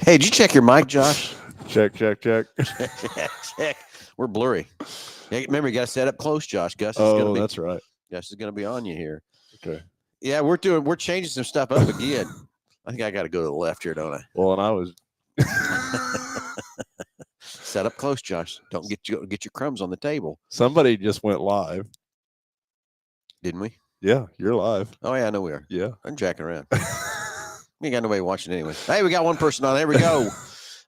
Hey, did you check your mic, Josh? Check. check. We're blurry. Yeah, remember, you got to set up close, Josh. Gus That's right. Gus is going to be on you here. Okay. Yeah, we're changing some stuff up again. I think I got to go to the left here, don't I? Well, and I was set up close, Josh. Don't get your crumbs on the table. Somebody just went live. Didn't we? Yeah, you're live. Oh yeah, I know we are. Yeah, I'm jacking around. We ain't got nobody watching anyway. Hey, we got one person on. There we go.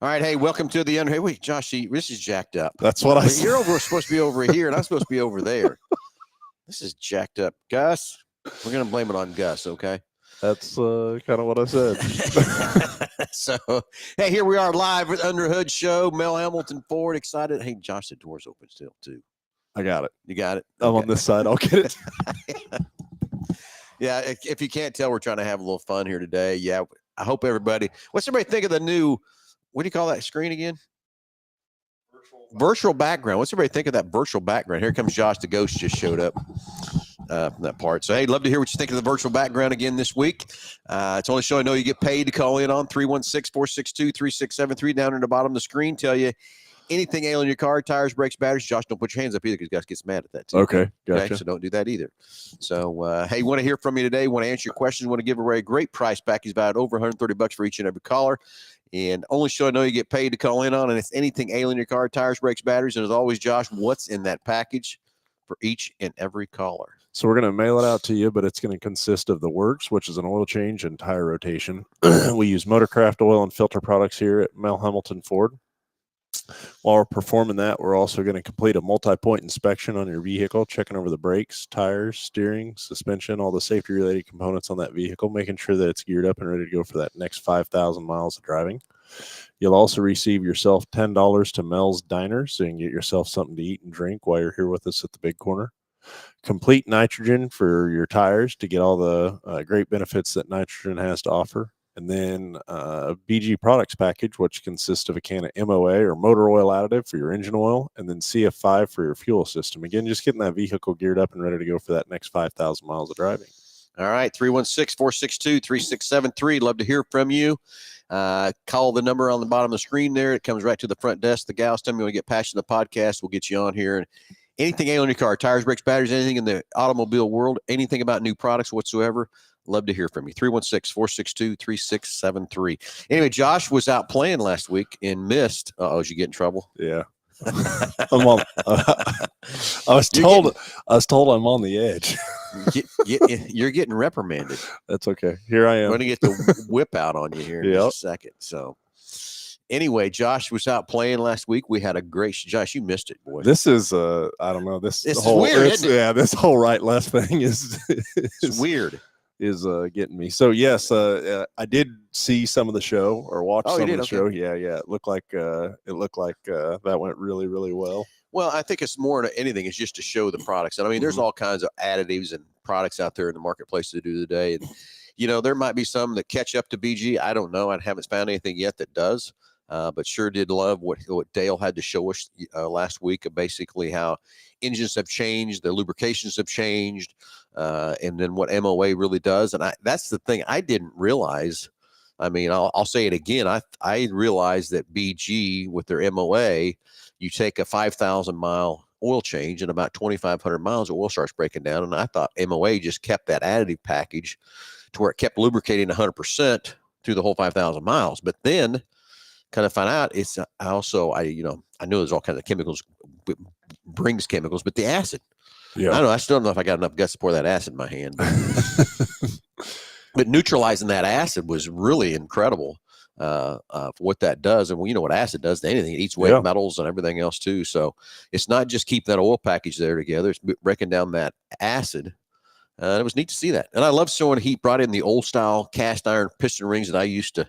All right, hey, welcome to the under. Hey, wait, Josh, this is jacked up. That's what I said. You're supposed to be over here, and I'm supposed to be over there. This is jacked up, Gus. We're gonna blame it on Gus, okay? That's kind of what I said. So, hey, here we are live with Under Hood Show. Mel Hambelton Ford, excited. Hey, Josh, the door's open still too. I got it. You got it. I'm on this side. I'll get it. Yeah, if you can't tell, we're trying to have a little fun here today. Yeah, I hope everybody. What's everybody think of the new? What do you call that screen again? Virtual background. What's everybody think of that virtual background? Here comes Josh. The ghost just showed up. From that part. So, hey, love to hear what you think of the virtual background again this week. It's only show I know you get paid to call in on 316-462-3673 down in the bottom of the screen. Tell you anything ailing your car, tires, brakes, batteries. Josh, don't put your hands up either because Gus gets mad at that too. Okay, gotcha. Okay, so don't do that either. So, hey, want to hear from you today, want to answer your questions, want to give away a great price package valued over $130 for each and every caller. And only show I know you get paid to call in on, and it's anything ailing your car, tires, brakes, batteries. And as always, Josh, what's in that package for each and every caller? So we're going to mail it out to you, but it's going to consist of the works, which is an oil change and tire rotation. We use Motorcraft oil and filter products here at Mel Hambelton Ford. While we're performing that, we're also going to complete a multi-point inspection on your vehicle, checking over the brakes, tires, steering, suspension, all the safety-related components on that vehicle, making sure that it's geared up and ready to go for that next 5,000 miles of driving. You'll also receive yourself $10 to Mel's Diner, so you can get yourself something to eat and drink while you're here with us at the Big Corner. Complete nitrogen for your tires to get all the great benefits that nitrogen has to offer. And then a BG products package, which consists of a can of MOA or motor oil additive for your engine oil, and then CF5 for your fuel system. Again, just getting that vehicle geared up and ready to go for that next 5,000 miles of driving. All right, 316-462-3673. Love to hear from you. Call the number on the bottom of the screen there. It comes right to the front desk. The gals tell me when we get past the podcast, we'll get you on here. And anything ailing your car, tires, brakes, batteries, anything in the automobile world, anything about new products whatsoever, love to hear from you. 316-462-3673. Anyway, Josh was out playing last week and missed. Did you get in trouble? Yeah. I was told I'm on the edge. You're getting reprimanded. That's okay. Here I am. I'm going to get the whip out on you here in just a second. So anyway, Josh was out playing last week. We had a great Josh. You missed it, boy. This is I don't know. This whole weird. This whole right left thing is weird. Is getting me. So yes, I did see some of the show or watch some of the show. Yeah. It looked like that went really, really well. Well, I think it's more than anything. It's just to show the products. And I mean, there's all kinds of additives and products out there in the marketplace to do today. And, there might be some that catch up to BG. I don't know. I haven't found anything yet that does. But sure did love what Dale had to show us last week of basically how engines have changed, the lubrications have changed, and then what MOA really does. And that's the thing I didn't realize. I mean, I'll say it again. I realized that BG with their MOA, you take a 5,000-mile oil change and about 2,500 miles of oil starts breaking down. And I thought MOA just kept that additive package to where it kept lubricating 100% through the whole 5,000 miles. But then kind of find out it's also I know there's all kinds of chemicals, brings chemicals, but the acid. Yeah, I don't know. I still don't know if I got enough guts to pour that acid in my hand. But neutralizing that acid was really incredible for what that does. And you know what acid does to anything. It eats away metals and everything else too. So it's not just keeping that oil package there together. It's breaking down that acid. It was neat to see that. And I love showing he brought in the old style cast iron piston rings that I used to.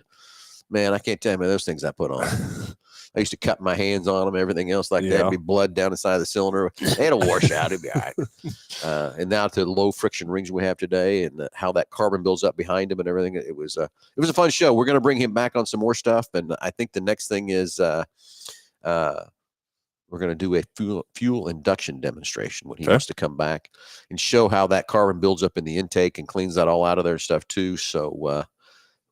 Man, I can't tell you those things I put on. I used to cut my hands on them, everything else like that. It'd be blood down inside of the cylinder. It'll wash out. It'd be all right. And now to the low friction rings we have today and how that carbon builds up behind them and everything. It was a fun show. We're going to bring him back on some more stuff. And I think the next thing is we're going to do a fuel induction demonstration when he wants to come back and show how that carbon builds up in the intake and cleans that all out of there and stuff too. So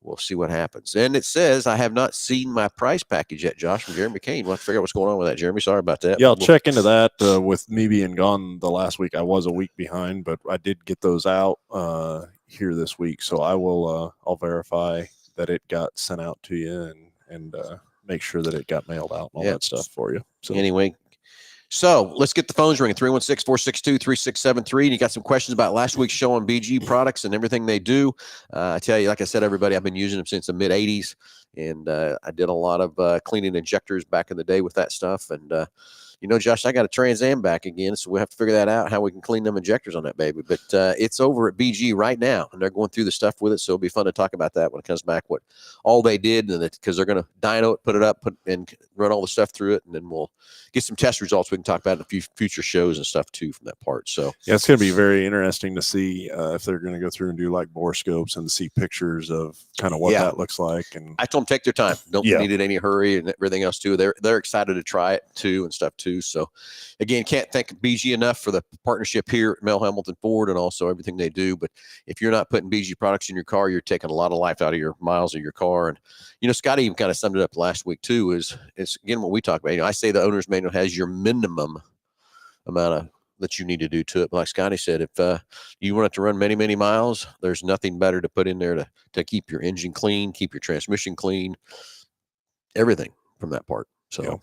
we'll see what happens. And it says I have not seen my price package yet, Josh, from Jeremy Kane. We'll have to figure out what's going on with that, Jeremy. Sorry about that. Yeah, I'll check into that. With me being gone the last week, I was a week behind, but I did get those out here this week. So I will I'll verify that it got sent out to you and make sure that it got mailed out and all that stuff for you. So anyway, so let's get the phones ringing, 316-462-3673. And you got some questions about last week's show on BG products and everything they do. I tell you, like I said, everybody, I've been using them since the mid-'80s. And I did a lot of cleaning injectors back in the day with that stuff. And, Josh, I got a Trans Am back again, so we'll have to figure that out, how we can clean them injectors on that baby. But it's over at BG right now, and they're going through the stuff with it, so it'll be fun to talk about that when it comes back, what all they did, and because they're going to dyno it, put it up, and run all the stuff through it, and then we'll get some test results we can talk about in a few future shows and stuff, too, from that part. So yeah, it's going to be very interesting to see if they're going to go through and do like bore scopes and see pictures of kind of what that looks like. And I told them take their time. Don't need it any hurry and everything else, too. They're excited to try it, too, and stuff, too. So, again, can't thank BG enough for the partnership here at Mel Hambelton Ford and also everything they do. But if you're not putting BG products in your car, you're taking a lot of life out of your miles of your car. And, Scotty even kind of summed it up last week, too, is again, what we talk about. I say the owner's manual has your minimum amount of that you need to do to it. But like Scotty said, if you want it to run many, many miles, there's nothing better to put in there to keep your engine clean, keep your transmission clean, everything from that part. So. Yeah.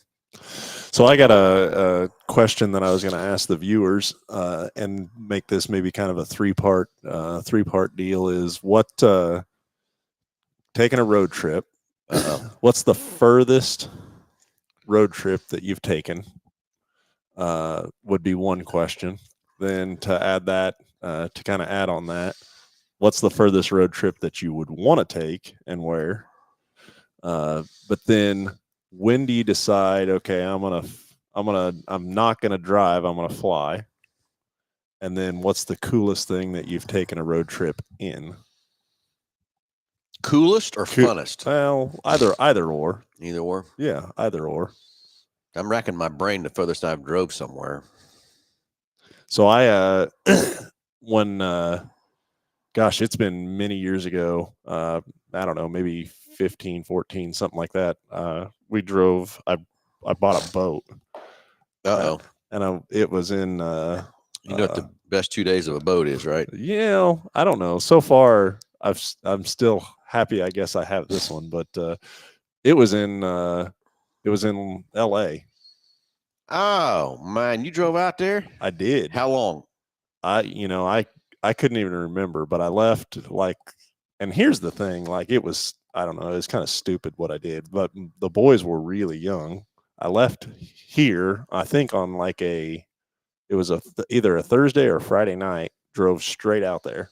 So I got a question that I was going to ask the viewers and make this maybe kind of a three-part deal is what taking a road trip. What's the furthest road trip that you've taken would be one question. Then to add that, to kind of add on that, what's the furthest road trip that you would want to take and where? But then when do you decide, okay, I'm not gonna drive, I'm gonna fly? And then what's the coolest thing that you've taken a road trip in? Coolest or funnest? Well, either or. Either or. Yeah, either or. I'm racking my brain the furthest I've drove somewhere. So I when gosh, it's been many years ago. I don't know, maybe 15, 14, something like that. We drove. I bought a boat. And it was in. You know what the best 2 days of a boat is, right? Yeah, I don't know. So far, I'm still happy. I guess I have this one, but it was in L.A. Oh man, you drove out there? I did. How long? I couldn't even remember, but I left and here's the thing, it was, I don't know, it was kind of stupid what I did, but the boys were really young. I left here, I think on it was either a Thursday or Friday night, drove straight out there.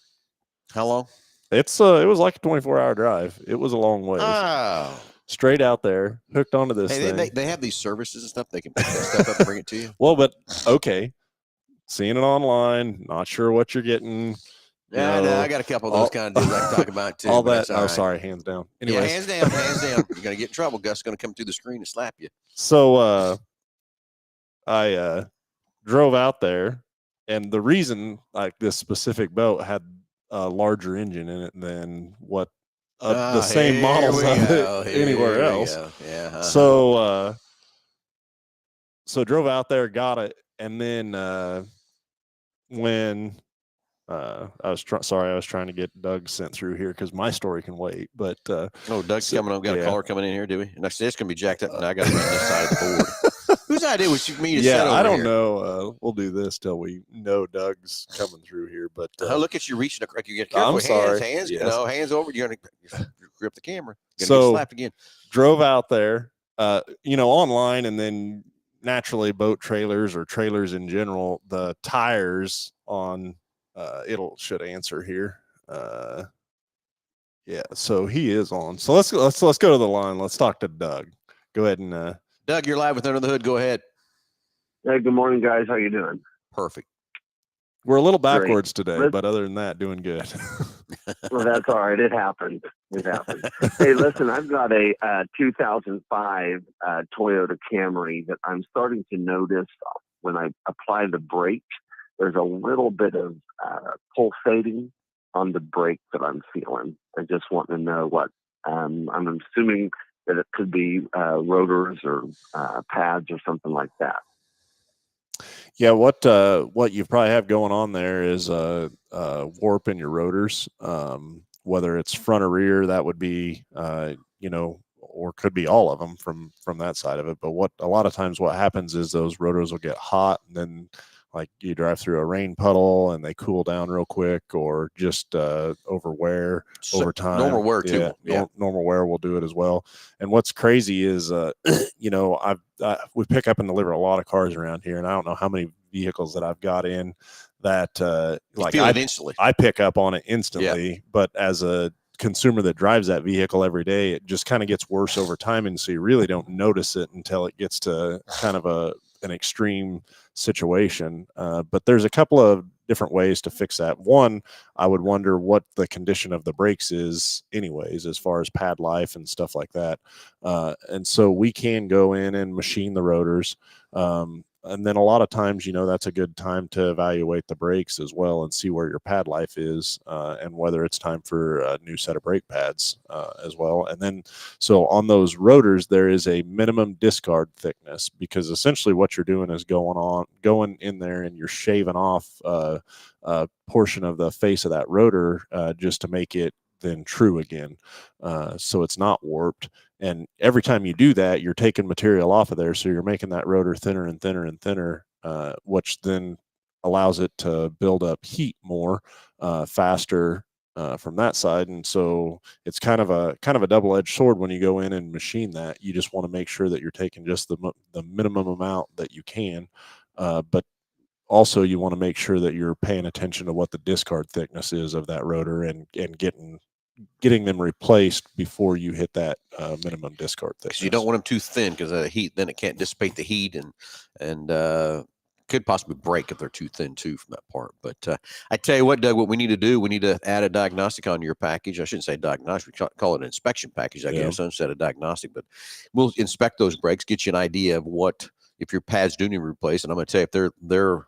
How long? It was like a 24-hour drive. It was a long ways. Oh. Straight out there, hooked onto this thing. They have these services and stuff. They can pick that stuff up and bring it to you. Well, but okay. Seeing it online, not sure what you're getting. I got a couple of those kind of deals I can talk about too. All that. Oh, sorry, hands down. Anyways. Yeah, hands down. You're gonna get in trouble. Gus is gonna come through the screen and slap you. So I drove out there, and the reason this specific boat had a larger engine in it than what the same models of it anywhere else. Yeah. So drove out there, got it, and then when I was trying to get Doug sent through here because my story can wait. But Doug's coming on. Got a caller coming in here, do we? And I said it's gonna be jacked up, and I got to run this side of the board. Whose idea was me to set over I don't here? know. We'll do this till we know Doug's coming through here. But look at you reaching across. You get careful. I'm sorry. Hands. Yes. Hands over. You're gonna grip the camera. You're gonna get slapped again. Drove out there, online, and then naturally boat trailers or trailers in general, the tires on should answer here. Yeah, so he is on. So let's go to the line. Let's talk to Doug. Go ahead and Doug, you're live with Under the Hood. Go ahead. Hey, good morning, guys. How you doing? Perfect. We're a little backwards today, but other than that, doing good. Well, that's all right. It happened. Hey, listen, I've got a 2005 Toyota Camry that I'm starting to notice when I apply the brake. There's a little bit of pulsating on the brake that I'm feeling. I just want to know what I'm assuming that it could be rotors or pads or something like that. Yeah, what you probably have going on there is warp in your rotors. Whether it's front or rear, that would be or could be all of them from that side of it. But a lot of times what happens is those rotors will get hot, and then like you drive through a rain puddle and they cool down real quick, or just over wear over time. Normal wear too. Yeah, normal wear will do it as well. And what's crazy is we pick up and deliver a lot of cars around here, and I don't know how many vehicles that I've got in that like feel it instantly. I pick up on it instantly. Yeah. But as a consumer that drives that vehicle every day, it just kind of gets worse over time, and so you really don't notice it until it gets to kind of an extreme situation. But there's a couple of different ways to fix that. One, I would wonder what the condition of the brakes is anyways, as far as pad life and stuff like that. And so we can go in and machine the rotors. And then a lot of times, that's a good time to evaluate the brakes as well and see where your pad life is, and whether it's time for a new set of brake pads as well. And then, so on those rotors, there is a minimum discard thickness, because essentially what you're doing is going in there and you're shaving off a portion of the face of that rotor just to make it then true again. So it's not warped. And every time you do that, you're taking material off of there. So you're making that rotor thinner and thinner and thinner, which then allows it to build up heat more faster from that side. And so it's kind of a double-edged sword when you go in and machine that. You just want to make sure that you're taking just the minimum amount that you can. But also you want to make sure that you're paying attention to what the discard thickness is of that rotor and getting them replaced before you hit that minimum discard thickness. You don't want them too thin, because of the heat, then it can't dissipate the heat and could possibly break if they're too thin too from that part. But I tell you what, Doug, what we need to do, we need to add a diagnostic on your package. I shouldn't say diagnostic, we call it an inspection package, I guess, instead of diagnostic. But we'll inspect those brakes, get you an idea of if your pads do need replaced. And I'm going to tell you,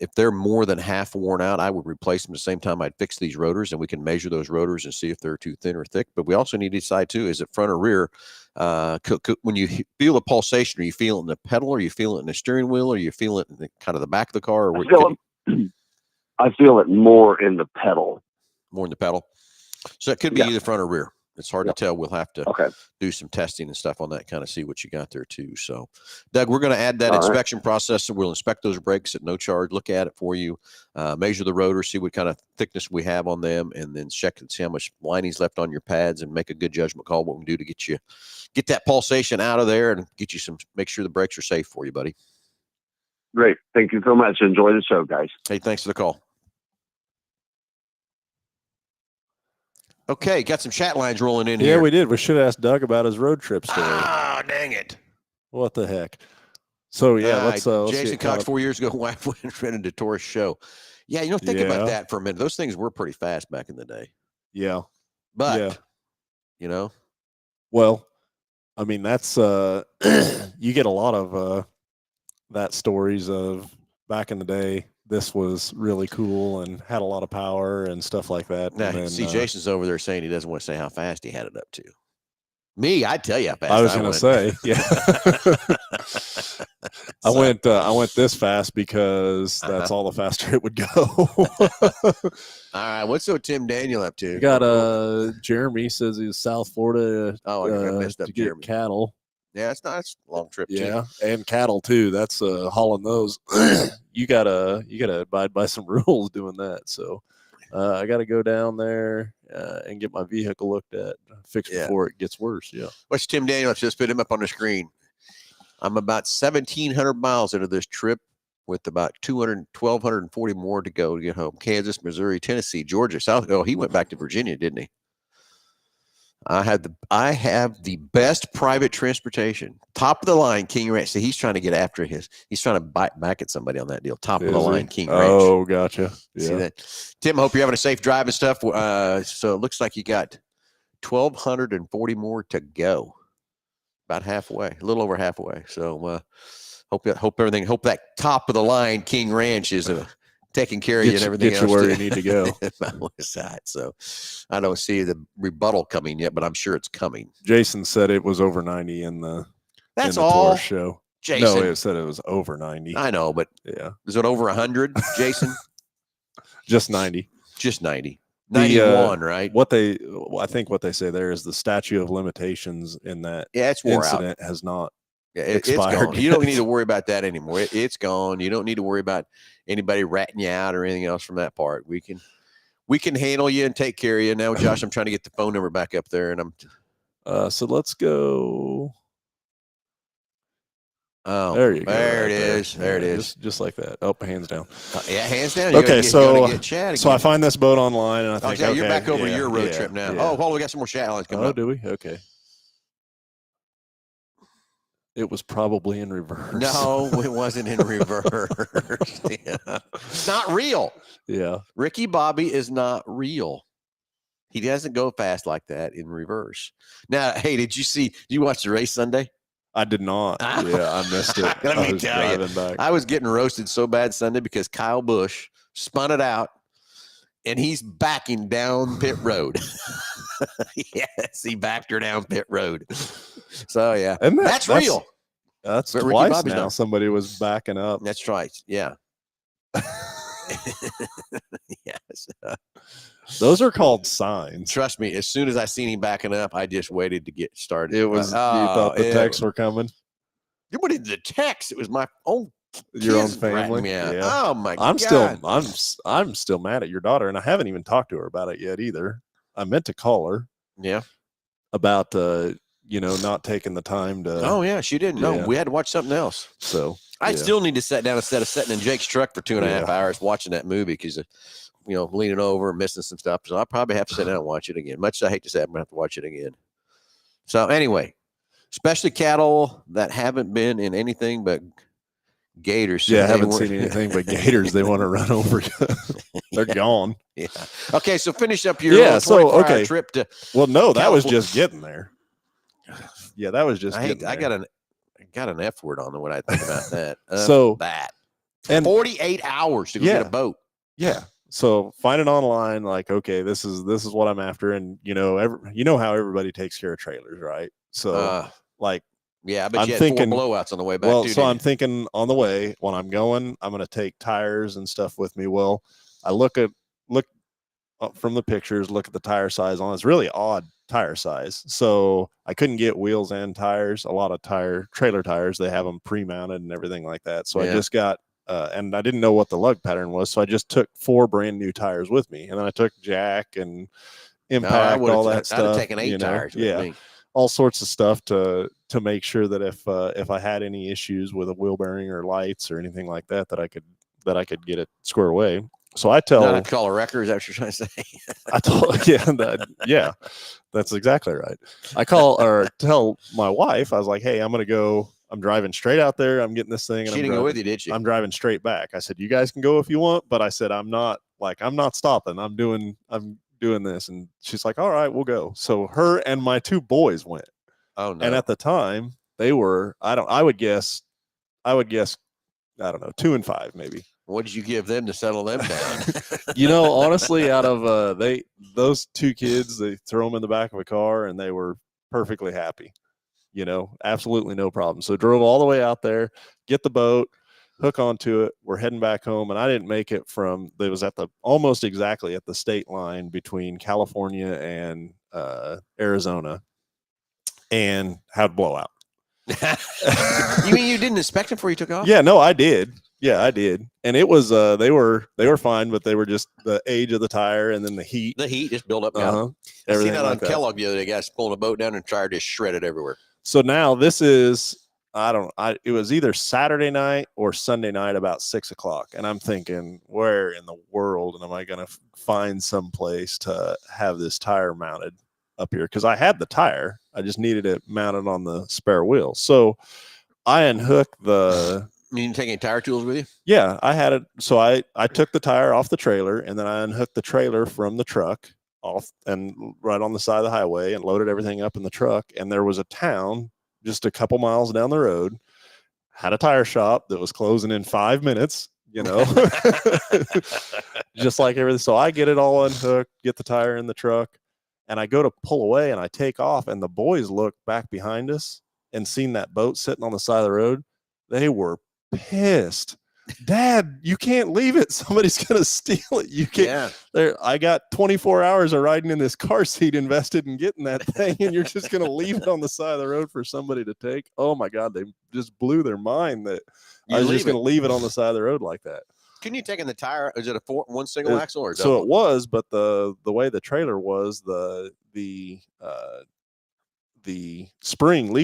if they're more than half worn out, I would replace them at the same time I'd fix these rotors, and we can measure those rotors and see if they're too thin or thick. But we also need to decide too, is it front or rear? When you feel the pulsation, are you feeling it in the pedal, or you feel it in the steering wheel, or you feel it in the kind of the back of the car? Or I feel it more in the pedal. More in the pedal. So it could be either front or rear. It's hard to tell. We'll have to do some testing and stuff on that, kind of see what you got there too. So, Doug, we're going to add that inspection process. So we'll inspect those brakes at no charge, look at it for you, measure the rotor, see what kind of thickness we have on them, and then check and see how much lining's left on your pads, and make a good judgment call what we can do to get that pulsation out of there and get you make sure the brakes are safe for you, buddy. Great. Thank you so much. Enjoy the show, guys. Hey, thanks for the call. Okay, got some chat lines rolling in here. Yeah, we did. We should ask Doug about his road trip story. Ah, dang it. What the heck? So, yeah, let's Jason Cox, 4 years ago, wife went and rented a tourist show. Yeah, think about that for a minute. Those things were pretty fast back in the day. Yeah. But, Well, I mean, that's, you get a lot of that stories of back in the day. This was really cool and had a lot of power and stuff like that. Now, then, Jason's over there saying he doesn't want to say how fast he had it up to. Me, I'd tell you how fast I was going to say, yeah. I went this fast because that's all the faster it would go. All right, what's Tim Daniel up to? You got Jeremy says he's South Florida to get Jeremy. Cattle. Yeah, it's not. It's a long trip. Yeah, and cattle too. That's hauling those. You gotta abide by some rules doing that. So I got to go down there and get my vehicle looked at, fixed before it gets worse. Yeah. What's Tim Daniel? Let's just put him up on the screen. I'm about 1,700 miles into this trip, with about 1,240 more to go to get home. Kansas, Missouri, Tennessee, Georgia, South. Oh, he went back to Virginia, didn't he? I have the best private transportation, top of the line, King Ranch. So he's trying to get after he's trying to bite back at somebody on that deal. Top of the line, King Ranch. Oh, gotcha. Yeah. See that, Tim? Hope you're having a safe drive and stuff. So it looks like you got 1,240 more to go. About halfway, a little over halfway. So hope that top of the line, King Ranch, is taking care of you and everything get else. you where you need to go. My west side. So I don't see the rebuttal coming yet, but I'm sure it's coming. Jason said it was over 90 in the That's in the all. tour show. Jason. No, it said it was over 90. I know, but yeah, is it over 100, Jason? just 90. Just 90. The, 91, right? I think what they say there is the statute of limitations in that it's wore incident has not it's expired. gone. You don't need to worry about that anymore. It's gone. You don't need to worry about anybody ratting you out or anything else from that part. We can handle you and take care of you. Now, Josh, I'm trying to get the phone number back up there, and I'm so let's go. Oh, there you go. There right it is. There it is. Just like that. Oh, hands down. Yeah, hands down. Okay, so I I find this boat online, and I think, you're back over to your road trip now. Yeah. Oh, hold on, we got some more chat lines coming up. Do we? Okay. It was probably in reverse. No, it wasn't in reverse. Yeah. It's not real. Yeah. Ricky Bobby is not real. He doesn't go fast like that in reverse. Now, hey, did you watch the race Sunday? I did not. Yeah, I missed it. Let me tell you, back. I was getting roasted so bad Sunday because Kyle Busch spun it out, and he's backing down pit road. Yes, he backed her down pit road. So yeah, and that's real. That's but twice now. Somebody was backing up. That's right. Yeah. Yes. Those are called signs. Trust me, as soon as I seen him backing up, I just waited to get started. It was you thought the texts were coming. You put in the text. It was my own your own family. Yeah. Oh my God. I'm still mad at your daughter, and I haven't even talked to her about it yet either. I meant to call her. Yeah. About not taking the time to. Oh yeah, she didn't. No, we had to watch something else. So I still need to sit down instead of sitting in Jake's truck for 2.5 hours watching that movie because, leaning over and missing some stuff. So I'll probably have to sit down and watch it again. Much as I hate to say, I'm gonna have to watch it again. So anyway, especially cattle that haven't been in anything but gators. Yeah, I haven't seen anything but gators. They want to run over you. They're gone. Yeah. Okay, so finish up your 24-hour trip to. Well, no, that was just getting there. Yeah, that was just. I got an F word on when I think about that. And 48 hours to go get a boat. Yeah. So find it online. Like, okay, this is what I'm after, and how everybody takes care of trailers, right? So yeah, but you had 4 blowouts on the way back. Well, so I'm thinking on the way when I'm going, I'm going to take tires and stuff with me. Well, I look from the pictures, look at the tire size on. It's really odd tire size. So I couldn't get wheels and tires. A lot of trailer tires, they have them pre-mounted and everything like that. So I just got, and I didn't know what the lug pattern was. So I just took 4 brand new tires with me. And then I took jack and impact, all that stuff. I'd have taken 8 tires with me. All sorts of stuff to make sure that if I had any issues with a wheel bearing or lights or anything like that, that I could get it squared away. So I tell. Not to call a wrecker. Is that what you're trying to say? I told, that's exactly right. I tell my wife. I was like, hey, I'm gonna go. I'm driving straight out there. I'm getting this thing. And she didn't go with you, did she? I'm driving straight back. I said, you guys can go if you want, but I said, I'm not stopping. I'm doing this. And she's like, all right, we'll go. So her and my 2 boys went. Oh no. And at the time they were, I would guess, I don't know, 2 and 5 maybe. What did you give them to settle them down? Honestly, out of those 2 kids, they throw them in the back of a car and they were perfectly happy. Absolutely no problem. So drove all the way out there, get the boat, hook onto it. We're heading back home, and I didn't make it it was almost exactly at the state line between California and Arizona, and had blowout. You mean you didn't inspect them before you took off? Yeah, no, I did. Yeah, I did. And it was they were fine, but they were just the age of the tire and then the heat. The heat just built up. Uh-huh. I seen that on Kellogg the other day. Guys pulling a boat down and tire just shredded everywhere. So now this is it was either Saturday night or Sunday night about 6 o'clock. And I'm thinking, where in the world am I going to find some place to have this tire mounted up here? Because I had the tire. I just needed it mounted on the spare wheel. So I unhooked the... You didn't take any tire tools with you? Yeah, I had it. So I took the tire off the trailer, and then I unhooked the trailer from the truck off and right on the side of the highway and loaded everything up in the truck. And there was a town just a couple miles down the road, had a tire shop that was closing in 5 minutes. just like everything. So I get it all unhooked, get the tire in the truck, and I go to pull away and I take off, and the boys look back behind us and seen that boat sitting on the side of the road. They were pissed. Dad, you can't leave it. Somebody's going to steal it. You can't. Yeah. I got 24 hours of riding in this car seat invested in getting that thing, and you're just going to leave it on the side of the road for somebody to take. Oh my God. They just blew their mind that I was just going to leave it on the side of the road like that. Can you take in the tire? Is it one single axle or so it was, but the way the trailer was, the leaf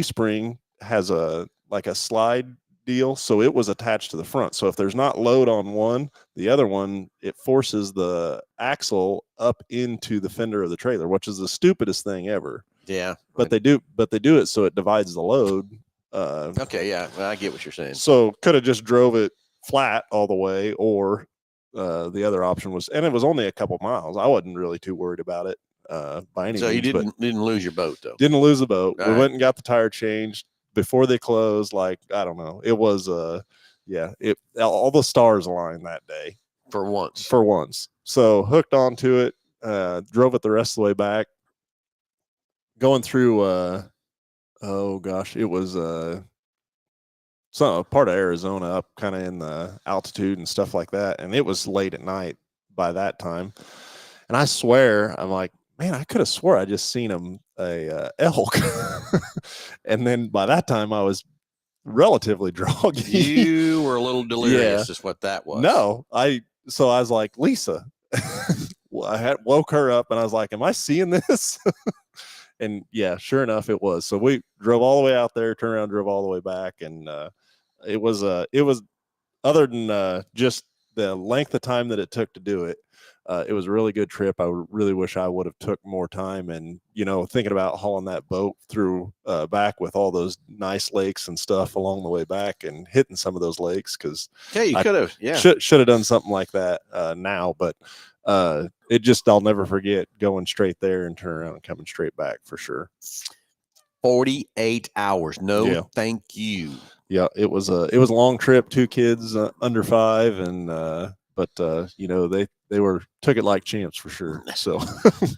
spring has a slide deal, so it was attached to the front. So if there's not load on one, the other one, it forces the axle up into the fender of the trailer, which is the stupidest thing ever. Yeah, but they do it so it divides the load. Okay, yeah, I get what you're saying. So could have just drove it flat all the way, or the other option was, and it was only a couple miles. I wasn't really too worried about it by any means. So you didn't lose your boat though. Didn't lose the boat. All we right. went and got the tire changed before they closed. Like, I don't know. It was all the stars aligned that day. For once. So hooked onto it, drove it the rest of the way back. Going through it was some part of Arizona, up kind of in the altitude and stuff like that. And it was late at night by that time. And I swear, I'm like, man, I could have swore I just seen a elk. And then by that time I was relatively drunk. You were a little delirious, is what that was. No, so I was like, Lisa, I woke her up and I was like, am I seeing this? And yeah, sure enough, it was. So we drove all the way out there, turned around, drove all the way back. And it was other than just the length of time that it took to do it, it was a really good trip. I really wish I would have took more time, and thinking about hauling that boat through back with all those nice lakes and stuff along the way back, and hitting some of those lakes, because you could have, should have done something like that now. But I'll never forget going straight there and turn around and coming straight back for sure. 48 hours. No, thank you. Yeah, it was a long trip. 2 kids under 5, and but they took it like champs for sure. So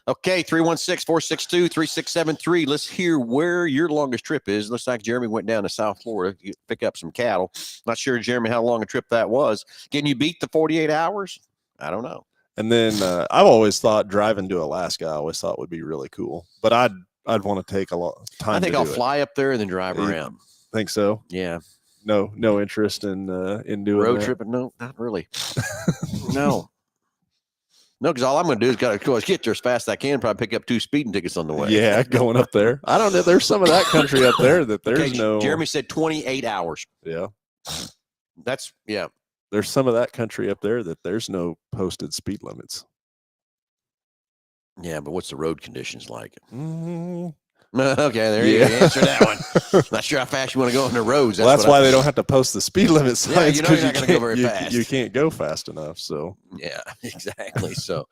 okay, 316-462-3673. Let's hear where your longest trip is. Looks like Jeremy went down to South Florida to pick up some cattle. Not sure, Jeremy, how long a trip that was. Can you beat the 48 hours? I don't know. And then I've always thought driving to Alaska, I always thought would be really cool, but I'd want to take a lot of time. I think I'll fly up there and then drive around. Think so? Yeah. No interest in doing road that. tripping. No, not really. No, because all I'm going to do is get there as fast as I can. Probably pick up 2 speeding tickets on the way. Yeah, going up there. I don't know. There's some of that country up there that there's no. Jeremy said 28 hours. Yeah. There's some of that country up there that there's no posted speed limits. Yeah, but what's the road conditions like? Mm-hmm. Okay, there you go. Answer that one. Not sure how fast you want to go on the roads. That's why they don't have to post the speed limit signs. Yeah, you're not going to go very fast. You can't go fast enough. So yeah, exactly. So,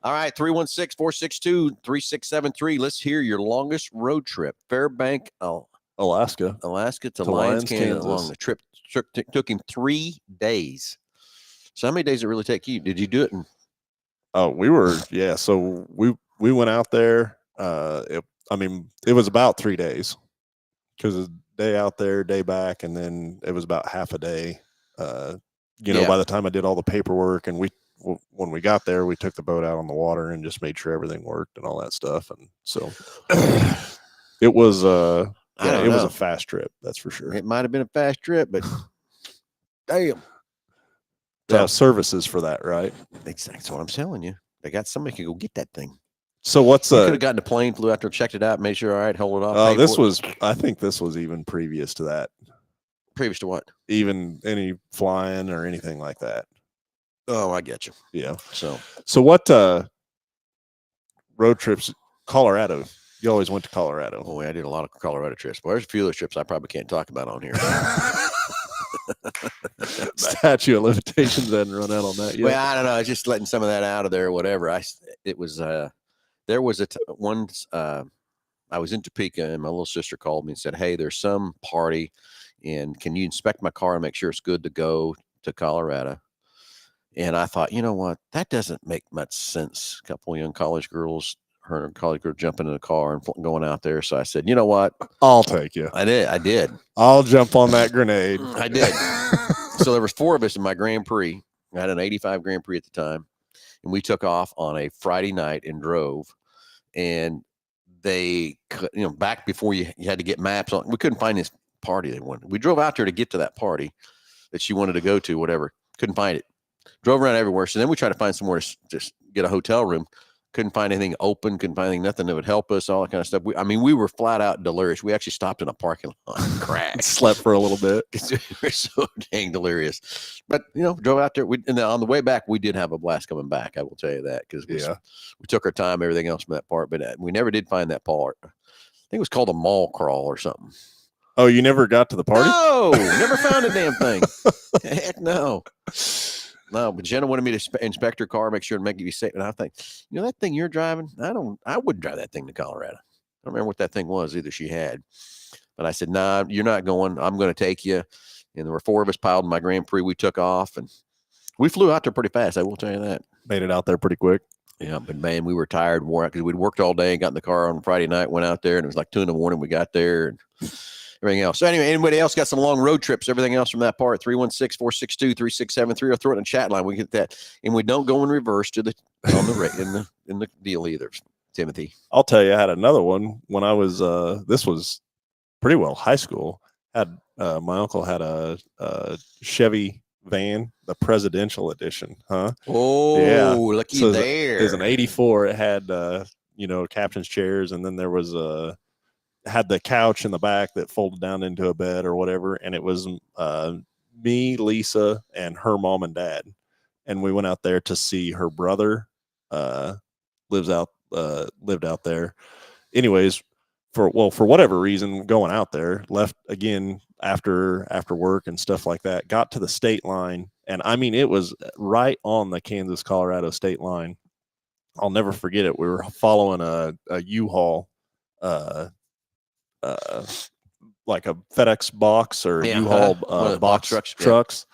all right, 316-462-3673. Let's hear your longest road trip. Fairbank, Alaska to Lyons, Kansas. Along the trip took him 3 days. So how many days did it really take you? Did you do it? So we went out there. It was about 3 days, because a day out there, day back, and then it was about half a day. By the time I did all the paperwork, and when we got there, we took the boat out on the water and just made sure everything worked and all that stuff. And so it was was a fast trip, that's for sure. It might have been a fast trip, but damn. They have services for that, right? That's what I'm telling you. They got somebody can go get that thing. So what's you could have gotten a plane, flew out there, checked it out, made sure, all right, hold it off. I think this was even previous to that. Previous to what? Even any flying or anything like that. Oh, I get you. Yeah. So what road trips? Colorado. You always went to Colorado. Oh, I did a lot of Colorado trips. Well, there's a few of those trips I probably can't talk about on here. Statute of limitations hadn't run out on that yet. Well, I don't know. I was just letting some of that out of there or whatever. There was once I was in Topeka, and my little sister called me and said, hey, there's some party, and can you inspect my car and make sure it's good to go to Colorado? And I thought, you know what, that doesn't make much sense. A couple of young college girls, her and a college girl jumping in a car and going out there. So I said, you know what, I'll take you. I did. I'll jump on that grenade. I did. So there was 4 of us in my Grand Prix. I had an 85 Grand Prix at the time, and we took off on a Friday night and drove. And they, back before you had to get maps on, we couldn't find this party they wanted. We drove out there to get to that party that she wanted to go to, whatever. Couldn't find it. Drove around everywhere. So then we tried to find somewhere to just get a hotel room. Couldn't find anything open. Couldn't find anything, nothing that would help us. All that kind of stuff. We were flat out delirious. We actually stopped in a parking lot and crashed. Slept for a little bit. We were so dang delirious. But drove out there. And on the way back, we did have a blast coming back. I will tell you that, because we took our time, everything else from that part. But we never did find that part. I think it was called a mall crawl or something. Oh, you never got to the party? No, never found a damn thing. Heck no. No, but Jenna wanted me to inspect her car, make sure to make it be safe. And I think, that thing you're driving, I wouldn't drive that thing to Colorado. I don't remember what that thing was either she had. But I said, nah, you're not going. I'm going to take you. And there were 4 of us piled in my Grand Prix. We took off, and we flew out there pretty fast. I will tell you that. Made it out there pretty quick. Yeah, but man, we were tired, wore out, because we'd worked all day and got in the car on Friday night, went out there, and it was like 2 a.m. We got there and everything else. So anyway, anybody else got some long road trips, everything else from that part? 316-462-3673, or throw it in the chat line. We get that. And we don't go in reverse to in the deal either, Timothy. I'll tell you, I had another one when I was this was pretty well high school. Had my uncle had a Chevy van, the presidential edition, huh? Oh, yeah. Looky so there. It was an 84. It had captain's chairs, and then there was had the couch in the back that folded down into a bed or whatever, and it was me, Lisa, and her mom and dad, and we went out there to see her brother lived out there. Anyways, for whatever reason, going out there, left again after work and stuff like that, got to the state line, and it was right on the Kansas-Colorado state line. I'll never forget it. We were following a U-Haul, like a FedEx box or U-Haul box trucks.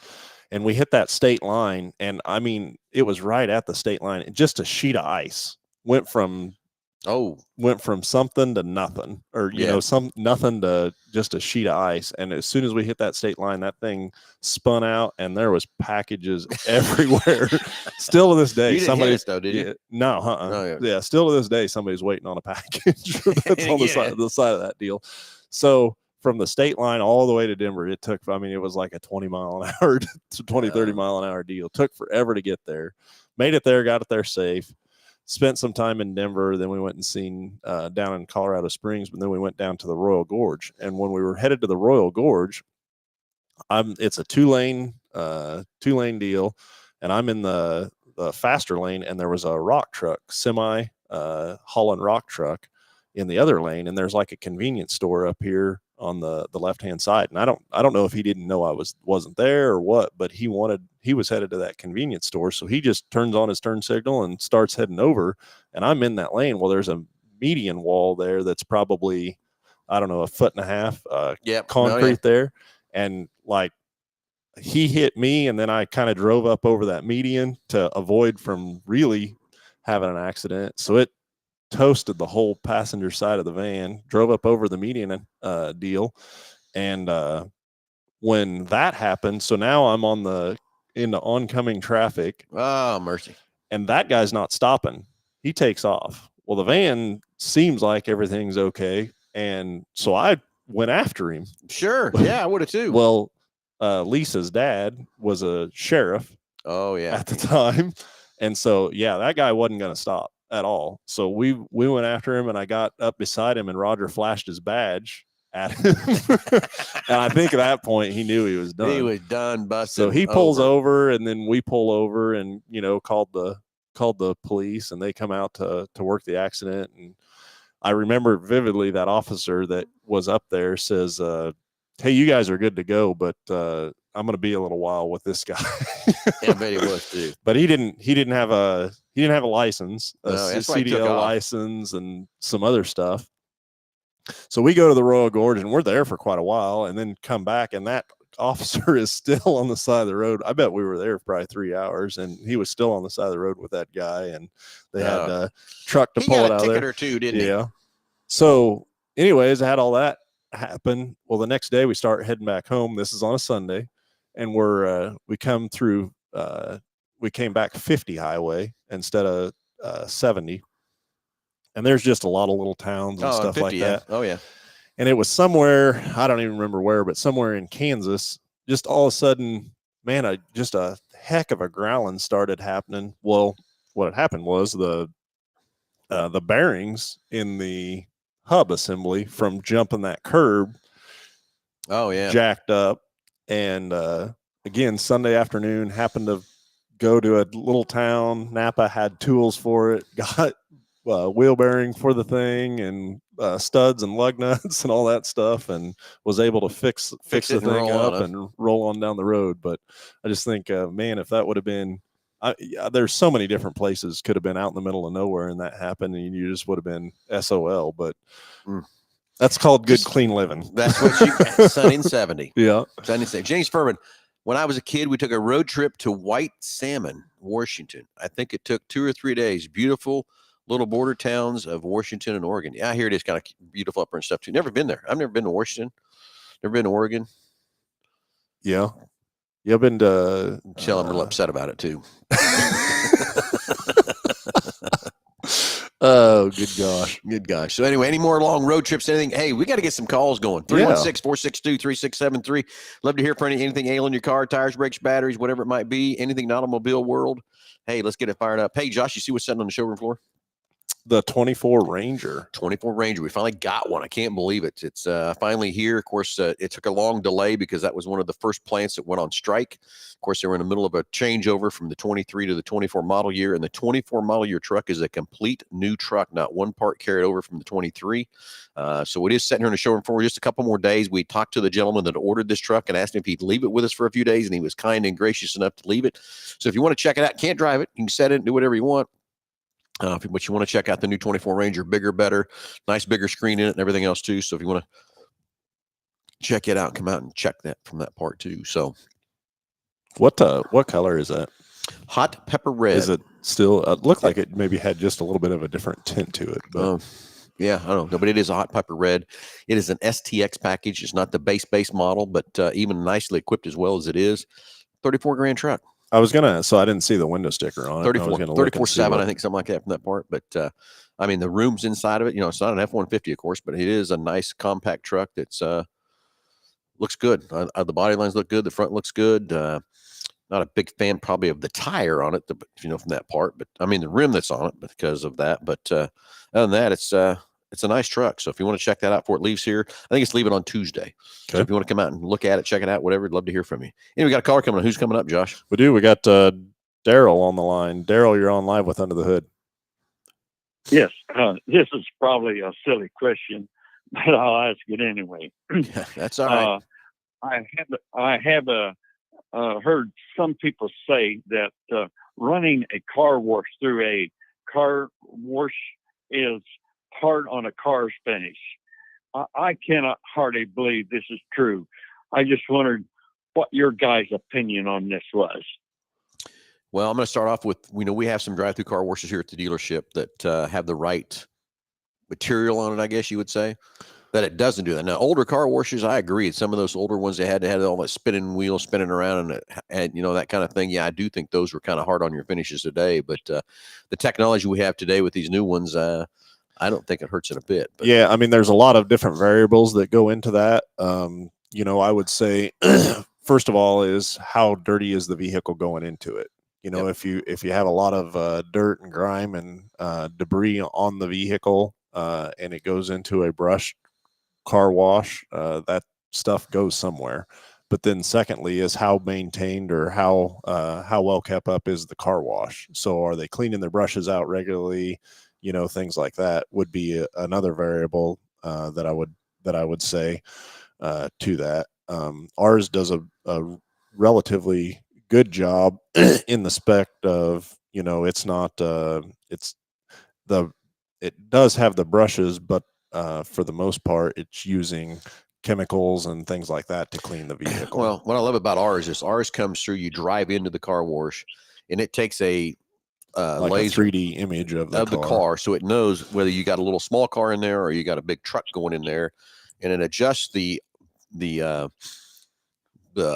And we hit that state line, and it was right at the state line. Just a sheet of ice went from something to nothing, or nothing to just a sheet of ice. And as soon as we hit that state line, that thing spun out, and there was packages everywhere. Still to this day, somebody's though, did you? No, Oh, yeah. Still to this day, somebody's waiting on a package that's on the side of that deal. So from the state line all the way to Denver, it took, it was like a 20 to 30 mile an hour deal. Took forever to get there. Made it there, got it there safe. Spent some time in Denver. Then we went and seen down in Colorado Springs, but then we went down to the Royal Gorge. And when we were headed to the Royal Gorge, it's a two-lane deal, and I'm in the faster lane, and there was a rock truck, semi hauling rock truck in the other lane, and there's like a convenience store up here on the left-hand side. And I don't know if he didn't know I wasn't there or what, but he was headed to that convenience store. So he just turns on his turn signal and starts heading over, and I'm in that lane. Well, there's a median wall there that's probably, I don't know, 1.5 feet concrete there. And like, he hit me, and then I kind of drove up over that median to avoid from really having an accident. So it toasted the whole passenger side of the van, drove up over the median deal. And when that happened, so now I'm into oncoming traffic. Oh, mercy. And that guy's not stopping. He takes off. Well, the van seems like everything's okay. And so I went after him. Sure. Yeah, I would have too. Well, Lisa's dad was a sheriff. Oh, yeah. At the time. And so, yeah, that guy wasn't going to stop at all. So we went after him, and I got up beside him, and Roger flashed his badge at him. And I think at that point he knew he was done. He was done busting. So he pulls over, and then we pull over, and called the police, and they come out to work the accident. And I remember vividly that officer that was up there says, hey, you guys are good to go, but I'm going to be a little while with this guy. I bet he was too. But he didn't have a license, a CDL license, and some other stuff. So we go to the Royal Gorge, and we're there for quite a while, and then come back, and that officer is still on the side of the road. I bet we were there for probably 3 hours, and he was still on the side of the road with that guy, and they had a truck to he pull got it a out ticket there. or two, didn't he? Yeah. So, anyways, I had all that happen. Well, the next day we start heading back home. This is on a Sunday, and we come through. We came back 50 highway instead of 70, and there's just a lot of little towns and stuff 50, like that. Oh yeah. And it was somewhere, I don't even remember where, but somewhere in Kansas. Just all of a sudden, man, just a heck of a growling started happening. Well, what had happened was the bearings in the hub assembly from jumping that curb jacked up. And again, Sunday afternoon, happened to go to a little town. Napa had tools for it, got wheel bearing for the thing, and studs and lug nuts and all that stuff, and was able to fix the thing up and roll on down the road. But I just think, man, if that would have been, there's so many different places could have been out in the middle of nowhere and that happened, and you just would have been SOL. But that's called good, clean living. That's what you sunny and 70. Yeah. Sunny and 70. James Furman, when I was a kid, we took a road trip to White Salmon, Washington. I think it took 2 or 3 days. Beautiful little border towns of Washington and Oregon. Yeah, here it is, kind of beautiful up there and stuff too. Never been there. I've never been to Washington. Never been to Oregon. Yeah. I've been to. Tell them a little upset about it too. Oh, good gosh. Good gosh. So anyway, any more long road trips, anything? Hey, we got to get some calls going. 316-462-3673. Love to hear from anything ailing your car, tires, brakes, batteries, whatever it might be, anything in the automobile world. Hey, let's get it fired up. Hey, Josh, you see what's sitting on the showroom floor? The 24 Ranger. 24 Ranger. We finally got one. I can't believe it. It's finally here. Of course, it took a long delay because that was one of the first plants that went on strike. Of course, they were in the middle of a changeover from the 23 to the 24 model year. And the 24 model year truck is a complete new truck, not one part carried over from the 23. So it is sitting here in the showroom for just a couple more days. We talked to the gentleman that ordered this truck and asked him if he'd leave it with us for a few days, and he was kind and gracious enough to leave it. So if you want to check it out, can't drive it, you can set it and do whatever you want. But you want to check out the new 24 Ranger, bigger, better, nice bigger screen in it and everything else too. So if you want to check it out, come out and check that from that part too. So what color is that? Hot pepper red. Is it still looked like it maybe had just a little bit of a different tint to it, but yeah, I don't know, but it is a hot pepper red. It is an STX package. It's not the base model, but even nicely equipped as well as it is. $34,000 truck. I didn't see the window sticker on it. 34/7, I think, something like that from that part. But I mean, the room's inside of it. It's not an F-150, of course, but it is a nice compact truck that's looks good. The body lines look good. The front looks good. Not a big fan probably of the tire on it, from that part. But I mean, the rim that's on it because of that. But other than that, it's a nice truck. So if you want to check that out before it leaves here, I think it's leaving on Tuesday. Okay. So if you want to come out and look at it, check it out, whatever, I'd love to hear from you. Anyway, we got a caller coming on. Who's coming up, Josh? We do. We got Daryl on the line. Daryl, you're on live with Under the Hood. Yes. This is probably a silly question, but I'll ask it anyway. That's all right. I have heard some people say that running a car wash through a car wash is hard on a car's finish. I cannot hardly believe this is true. I just wondered what your guys' opinion on this was. Well, I'm going to start off with, we have some drive-through car washes here at the dealership that have the right material on it, I guess you would say, that it doesn't do that. Now, older car washes, I agree. Some of those older ones, they had all that spinning wheel spinning around and that kind of thing. Yeah, I do think those were kind of hard on your finishes today. But the technology we have today with these new ones, I don't think it hurts it a bit. But. Yeah, I mean, there's a lot of different variables that go into that. I would say, first of all, is how dirty is the vehicle going into it? If you have a lot of dirt and grime and debris on the vehicle and it goes into a brush car wash, that stuff goes somewhere. But then secondly is how maintained or how well kept up is the car wash. So are they cleaning their brushes out regularly? Things like that would be another variable that I would say to that. Ours does a relatively good job in the spec of, it's not it does have the brushes, but for the most part, it's using chemicals and things like that to clean the vehicle. Well, what I love about ours is ours comes through. You drive into the car wash, and it takes a like laser a 3D image of the car, so it knows whether you got a little small car in there or you got a big truck going in there, and it adjusts the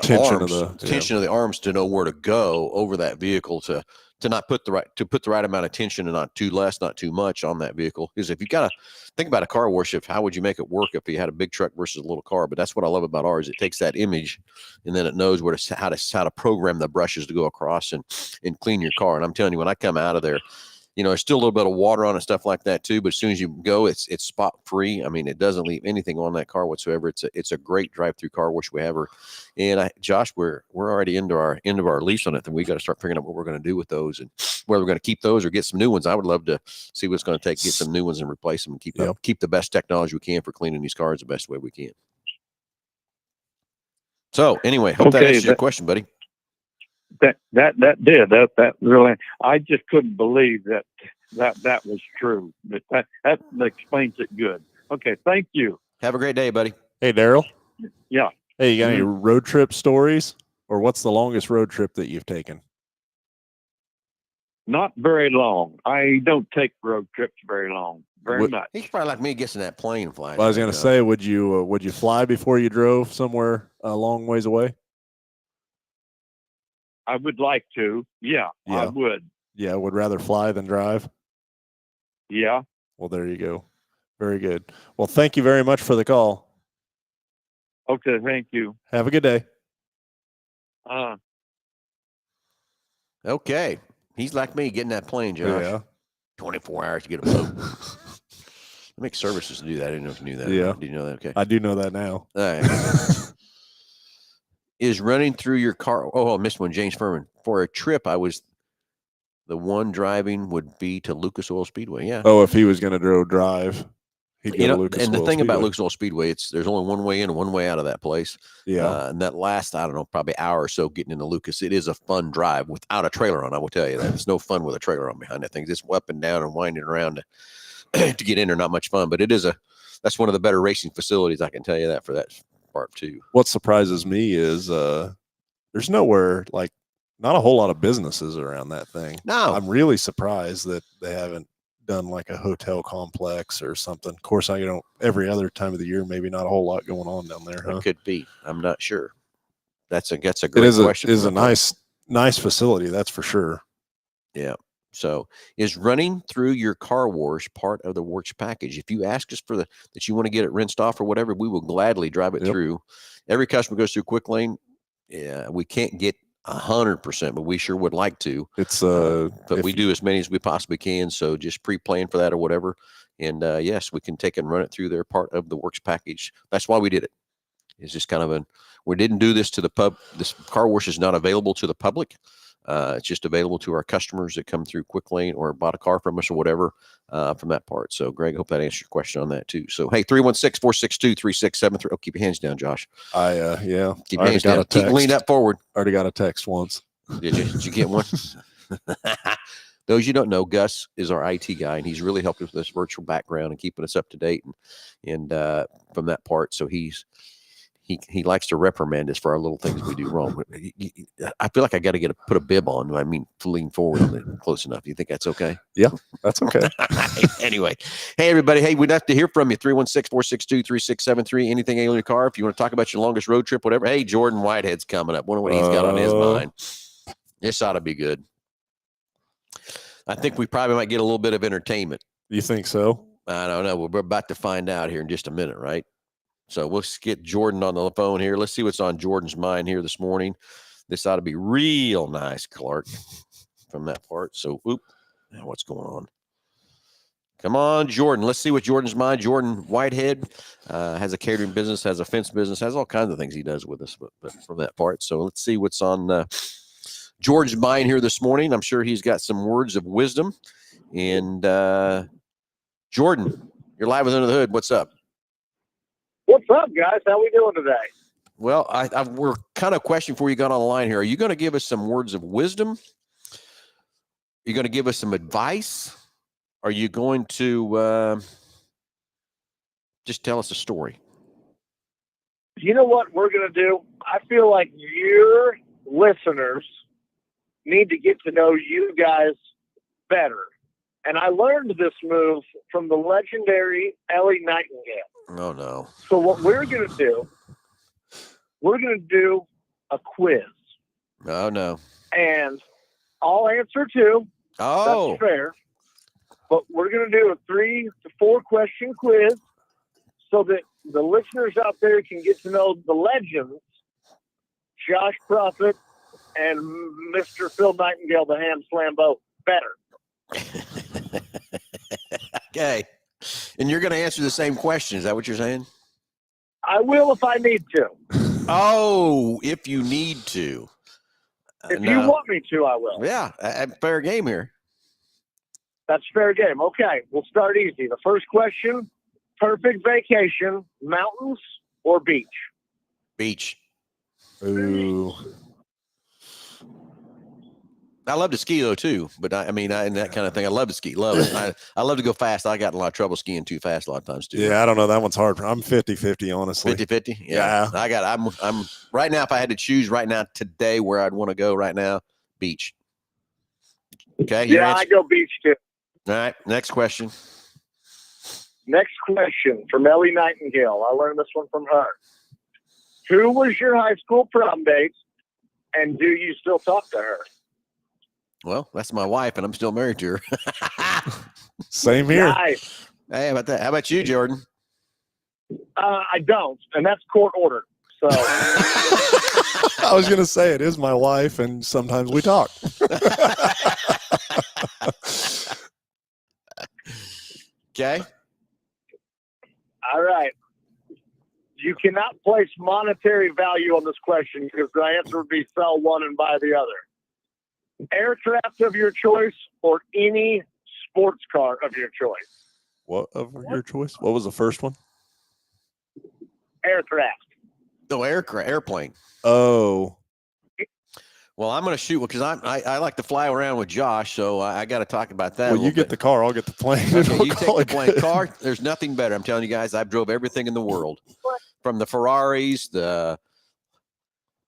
tension arms, of the tension of the arms to know where to go over that vehicle to not put the right amount of tension and not too less, not too much on that vehicle. Because if you got to think about a car wash, how would you make it work if you had a big truck versus a little car? But that's what I love about ours. It takes that image, and then it knows how to program the brushes to go across and clean your car. And I'm telling you, when I come out of there, there's still a little bit of water on it, stuff like that too. But as soon as you go, it's spot free. I mean, it doesn't leave anything on that car whatsoever. It's a great drive-through car wash we have. And Josh, we're already into our end of our lease on it, and we got to start figuring out what we're going to do with those and whether we're going to keep those or get some new ones. I would love to see what it's going to take, get some new ones and replace them and keep the best technology we can for cleaning these cars the best way we can. So anyway, hope that answers your question, buddy. That did that really. I just couldn't believe that was true. But that explains it good. Okay, thank you. Have a great day, buddy. Hey, Daryl. Yeah. Hey, you got any road trip stories, or what's the longest road trip that you've taken? Not very long. I don't take road trips very long. Very much. He's probably like me, gets in that plane and flies. Well, I was going to say, would you fly before you drove somewhere a long ways away? I would like to. Yeah, I would. Yeah, would rather fly than drive? Yeah. Well, there you go. Very good. Well, thank you very much for the call. Okay, thank you. Have a good day. Okay. He's like me, getting that plane, Josh. Yeah. 24 hours to get a boat. It makes services to do that. I didn't know if you knew that. Yeah. Did you know that? Okay. I do know that now. All right. Is running through your car. Oh, I missed one. James Furman. For a trip, the one driving would be to Lucas Oil Speedway. Yeah. Oh, if he was going to drive, he'd go to Lucas and the Oil thing Speedway. about Lucas Oil Speedway, there's only one way in and one way out of that place. Yeah. And that last, I don't know, probably hour or so getting into Lucas, it is a fun drive without a trailer on. I will tell you that. It's no fun with a trailer on behind that thing. It's up and down and winding around to get in there. Not much fun, but that's one of the better racing facilities. I can tell you that for that part too. What surprises me is there's nowhere, like, not a whole lot of businesses around that thing. No. I'm really surprised that they haven't done like a hotel complex or something. Of course, every other time of the year, maybe not a whole lot going on down there. Huh? It could be. I'm not sure. That's a great question. It is a nice facility. That's for sure. Yeah. So is running through your car wash part of the works package? If you ask us that you want to get it rinsed off or whatever, we will gladly drive it through. Every customer goes through Quick Lane. Yeah, we can't get 100%, but we sure would like to. It's but we do as many as we possibly can. So just pre-plan for that or whatever. And yes, we can take and run it through their part of the works package. That's why we did it. It's just kind of we didn't do this to the pub. This car wash is not available to the public. It's just available to our customers that come through Quick Lane or bought a car from us or whatever from that part. So, Greg, hope that answers your question on that too. So, hey, 316-462-3673. Oh, keep your hands down, Josh. Yeah. Keep your hands down. Keep leaned up forward. Already got a text once. Did you get one? Those you don't know, Gus is our IT guy, and he's really helped us with this virtual background and keeping us up to date and from that part. So he likes to reprimand us for our little things we do wrong. I feel like I got to put a bib on. I mean, lean forward close enough. You think that's okay? Yeah, that's okay. Anyway, hey, everybody. Hey, we'd like to hear from you. 316-462-3673. Anything in your car. If you want to talk about your longest road trip, whatever. Hey, Jordan Whitehead's coming up. Wonder what he's got on his mind. This ought to be good. I think we probably might get a little bit of entertainment. You think so? I don't know. We're about to find out here in just a minute, right? So we'll get Jordan on the phone here. Let's see what's on Jordan's mind here this morning. This ought to be real nice, Clark, from that part. So, now what's going on? Come on, Jordan. Let's see what Jordan's mind. Jordan Whitehead has a catering business, has a fence business, has all kinds of things he does with us, but from that part. So let's see what's on George's mind here this morning. I'm sure he's got some words of wisdom. And Jordan, you're live with Under the Hood. What's up? What's up, guys? How we doing today? Well, we're kind of questioning before you got on the line here. Are you going to give us some words of wisdom? Are you going to give us some advice? Are you going to just tell us a story? You know what we're going to do? I feel like your listeners need to get to know you guys better. And I learned this move from the legendary Ellie Nightingale. Oh, no. So what we're going to do, we're going to do a quiz. Oh, no. And I'll answer two. Oh. That's fair. But we're going to do a 3 to 4 question quiz so that the listeners out there can get to know the legends, Josh Prophet and Mr. Phil Nightingale, the Ham Slambo, better. Okay. And you're going to answer the same question. Is that what you're saying? I will if I need to. Oh, if you need to. If you want me to, I will. Yeah, fair game here. That's fair game. Okay, we'll start easy. The first question, perfect vacation, mountains or beach? Beach. Ooh. I love to ski though too, but and that kind of thing. I love to ski. Love it. I love to go fast. I got in a lot of trouble skiing too fast a lot of times too. Yeah, I don't know. That one's hard. I'm 50-50, honestly. 50-50? Yeah. I'm right now, if I had to choose right now today where I'd want to go right now, beach. Okay. Yeah, I go beach too. All right. Next question. Next question from Ellie Nightingale. I learned this one from her. Who was your high school prom date, and do you still talk to her? Well, that's my wife, and I'm still married to her. Same here. Nice. Hey, how about that? How about you, Jordan? I don't, and that's court ordered. So I was going to say it is my wife, and sometimes we talk. Okay. All right. You cannot place monetary value on this question because the answer would be sell one and buy the other. Aircraft of your choice or any sports car of your choice? What of your choice? What was the first one? Aircraft. No, airplane. Oh. Well, I'm going to shoot because I like to fly around with Josh, so I got to talk about that. Well, you get the car, I'll get the plane. Okay, you take the plane. Car, there's nothing better. I'm telling you guys, I've drove everything in the world, from the Ferraris, the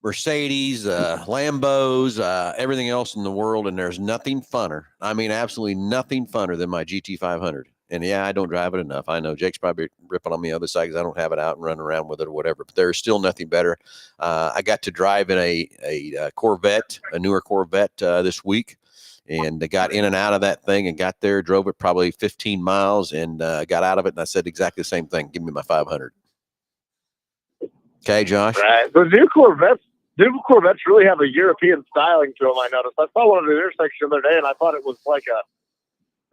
Mercedes, Lambos, everything else in the world, and there's nothing funner. I mean, absolutely nothing funner than my GT500. And yeah, I don't drive it enough. I know Jake's probably ripping on me the other side because I don't have it out and running around with it or whatever. But there's still nothing better. I got to drive in a Corvette, a newer Corvette this week, and I got in and out of that thing and got there, drove it probably 15 miles, and got out of it. And I said exactly the same thing. Give me my 500. Okay, Josh. Right. The new Corvettes really have a European styling to them. I noticed. I saw one at the intersection the other day, and I thought it was like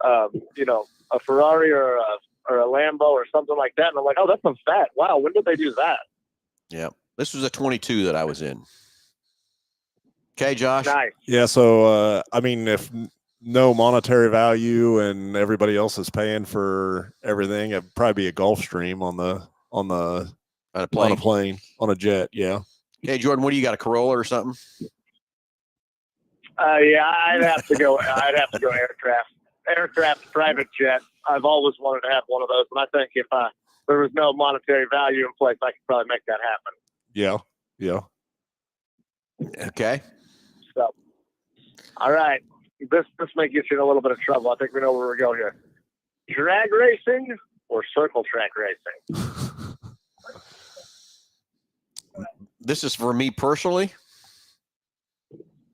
a Ferrari or a Lambo or something like that. And I'm like, oh, that's a fat. Wow, when did they do that? Yeah, this was a 22 that I was in. Okay, Josh. Nice. Yeah, so I mean, if no monetary value and everybody else is paying for everything, it'd probably be a Gulfstream on a plane, on a jet. Yeah. Okay, Jordan, what do you got? A Corolla or something? Yeah, I'd have to go aircraft. Aircraft, private jet. I've always wanted to have one of those, and I think if there was no monetary value in place, I could probably make that happen. Yeah. Yeah. Okay. So, all right, this may get you in a little bit of trouble. I think we know where we go here. Drag racing or circle track racing? This is for me personally.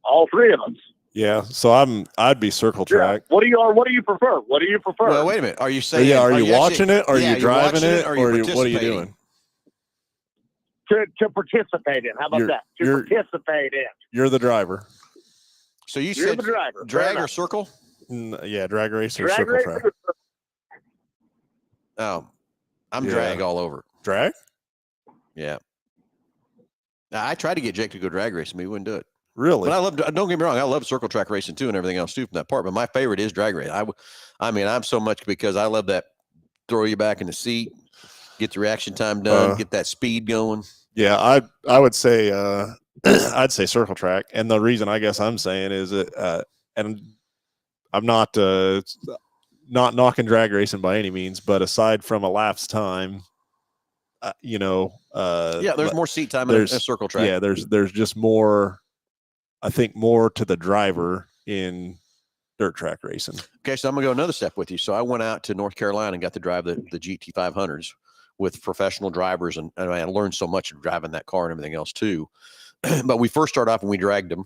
All three of us. Yeah. So I'd be circle track. Yeah. What do you prefer? What do you prefer? Well, wait a minute. Are you saying? Yeah. Are you watching it? Are yeah, you driving it? Or Or what are you doing? To participate in. How about that? To participate in. You're the driver. So you're the driver. Drag or circle? Yeah, drag race or drag circle race track. Oh, I'm drag all over. Drag? Yeah. Now, I tried to get Jake to go drag racing, but he wouldn't do it. Really? But don't get me wrong, I love circle track racing too and everything else too from that part. But my favorite is drag race. I'm so much because I love that throw you back in the seat, get the reaction time done, get that speed going. Yeah, I would say I'd say circle track, and the reason I guess I'm saying is that, and I'm not knocking drag racing by any means, but aside from elapsed time, there's more seat time in a circle track. Yeah, there's just more, I think, more to the driver in dirt track racing. Okay, so I'm gonna go another step with you. So I went out to North Carolina and got to drive the GT 500s with professional drivers, and I learned so much driving that car and everything else too. But we first started off and we dragged them,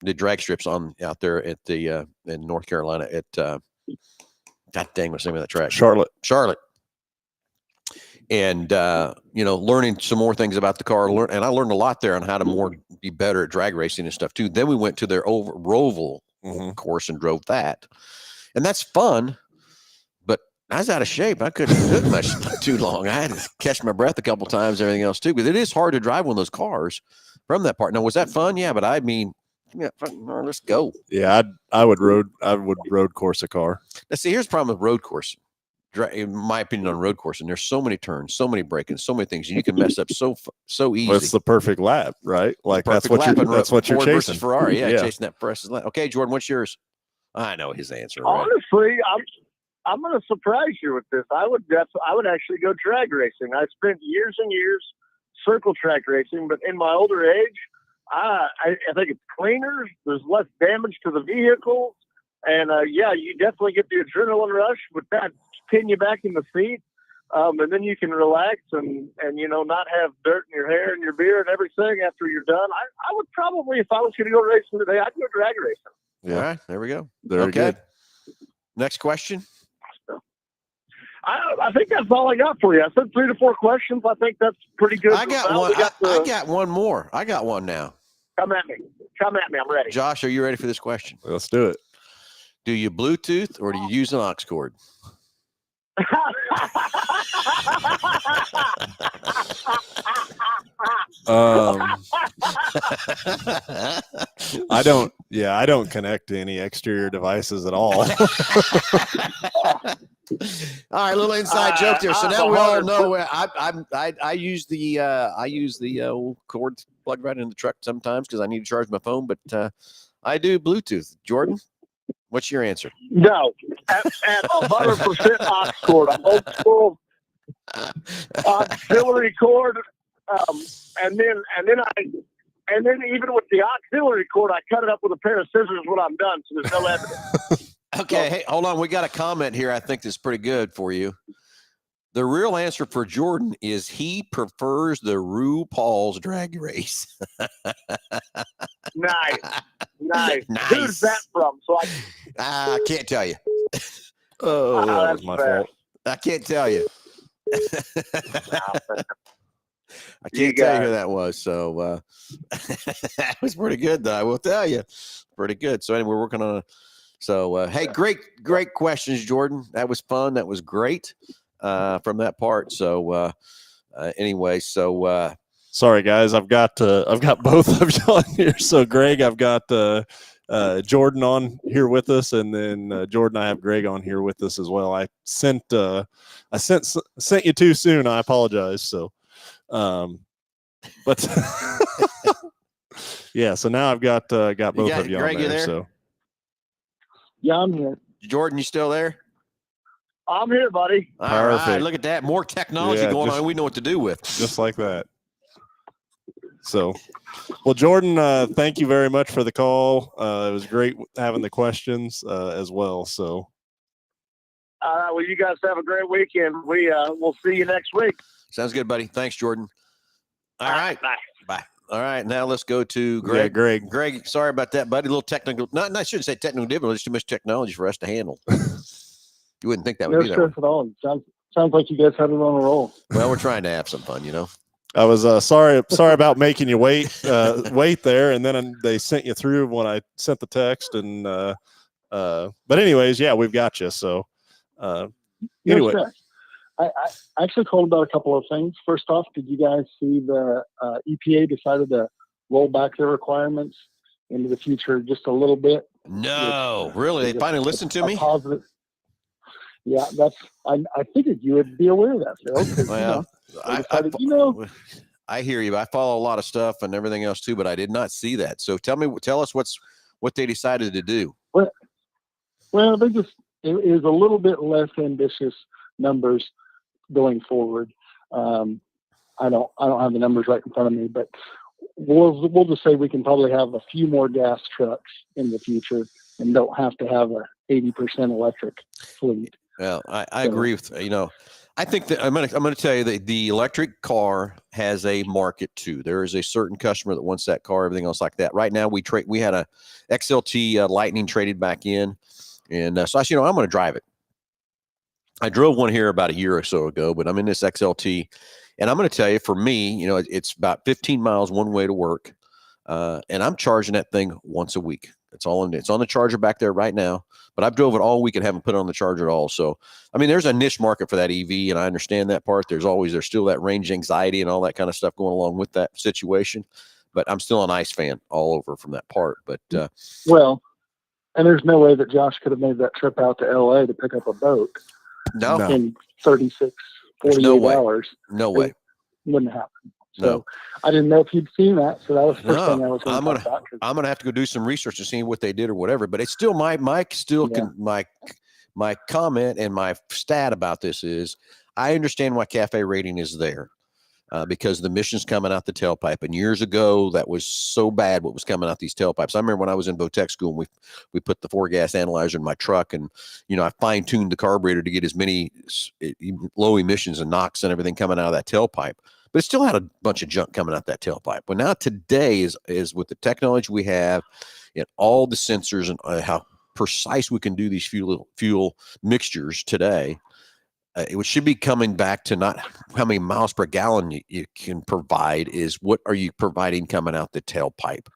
did drag strips out there at the in North Carolina at God dang, what's the name of that track? Charlotte. And learning some more things about the car, and I learned a lot there on how to be better at drag racing and stuff too. Then we went to their Roval course and drove that, and that's fun. But I was out of shape. I couldn't do it much too long. I had to catch my breath a couple times, everything else too. But it is hard to drive one of those cars from that part. Now, was that fun? Yeah, but I mean, let's go. Yeah, I would road course a car. Now, see, here's the problem with road course. In my opinion, on road course, and there's so many turns, so many braking, so many things, and you can mess up so easy. Well, it's the perfect lap, right? Like that's what you're Ford chasing. Versus Ferrari, yeah, chasing that precious lap. Okay, Jordan, what's yours? I know his answer. Right? Honestly, I'm going to surprise you with this. I would actually go drag racing. I spent years and years circle track racing, but in my older age, I think it's cleaner. There's less damage to the vehicle, and you definitely get the adrenaline rush with that. Pin you back in the seat, and then you can relax and not have dirt in your hair and your beard and everything after you're done. I would probably, if I was going to go racing today, I'd go drag racing. Yeah. All right, there we go. Very good. Next question. I think that's all I got for you. I said 3 to 4 questions. I think that's pretty good. I got one. I got one more. I got one now. Come at me. I'm ready. Josh, are you ready for this question? Let's do it. Do you Bluetooth or do you use an aux cord? I don't connect to any exterior devices at all. All right, little inside joke there. So now we all know I use the old cord plugged right in the truck sometimes because I need to charge my phone, but I do Bluetooth. Jordan, what's your answer? No, at 100% aux cord. I'm old school auxiliary cord, and then even with the auxiliary cord, I cut it up with a pair of scissors when I'm done, so there's no evidence. Okay, hey, hold on. We got a comment here I think that's pretty good for you. The real answer for Jordan is he prefers the RuPaul's Drag Race. Nice. Who's that from? So I can't tell you. Oh, that was my fault. I can't tell you. I can't tell you who that was. So that was pretty good, though. I will tell you. Pretty good. So anyway, we're working on it. So, hey, great questions, Jordan. That was fun. That was great from that part. So anyway, so sorry, guys. I've got both of you on here. So, Greg, I've got Jordan on here with us, and then Jordan, I have Greg on here with us as well. I sent you too soon. I apologize. So, but yeah. So now I've got both of you Greg, on there. So yeah, I'm here. Jordan, you still there? I'm here, buddy. All right, look at that. More technology going on. We know what to do with. Just like that. So, well, Jordan, thank you very much for the call. It was great having the questions as well. So, well, you guys have a great weekend. We'll see you next week. Sounds good, buddy. Thanks, Jordan. All right. Bye. All right. Now let's go to Greg. Yeah, Greg. Greg, sorry about that, buddy. A little technical. I shouldn't say technical difficulty. There's too much technology for us to handle. You wouldn't think that would be that way. No stress at all. Sounds like you guys had it on a roll. Well, we're trying to have some fun, I was sorry about making you wait there, and then they sent you through when I sent the text, and but anyways, yeah, we've got you. So anyway, I actually called about a couple of things. First off, did you guys see the EPA decided to roll back their requirements into the future just a little bit? No, really, they finally listened to me. Positive. Yeah, I figured you would be aware of that, Phil. Well, I hear you. I follow a lot of stuff and everything else too, but I did not see that. So tell us what they decided to do. Well, it is a little bit less ambitious numbers going forward. I don't have the numbers right in front of me, but we'll just say we can probably have a few more gas trucks in the future and don't have to have a 80% electric fleet. Well, I agree with, I think that I'm going to tell you that the electric car has a market too. There is a certain customer that wants that car, everything else like that. Right now we had a XLT Lightning traded back in. And so I said, I'm going to drive it. I drove one here about a year or so ago, but I'm in this XLT. And I'm going to tell you, for me, it's about 15 miles one way to work. And I'm charging that thing once a week. It's on the charger back there right now, but I've drove it all week and haven't put it on the charger at all. So, there's a niche market for that EV, and I understand that part. There's still that range anxiety and all that kind of stuff going along with that situation, but I'm still an ICE fan all over from that part. But, well, and there's no way that Josh could have made that trip out to LA to pick up a boat. No. In 36, 48 hours. No way. It wouldn't happen. So No. I didn't know if you'd seen that. So that was the first thing I was going to talk about. I'm going to have to go do some research to see what they did or whatever, but it's still my comment and my stat about this is I understand why cafe rating is there. Because the emissions coming out the tailpipe, and years ago that was so bad what was coming out these tailpipes. I remember when I was in Votech school and we put the 4-gas analyzer in my truck, and I fine-tuned the carburetor to get as many low emissions and NOx and everything coming out of that tailpipe, but it still had a bunch of junk coming out that tailpipe. Well, now today is with the technology we have and all the sensors and how precise we can do these fuel mixtures today. It should be coming back to not how many miles per gallon you can provide, is what are you providing coming out the tailpipe,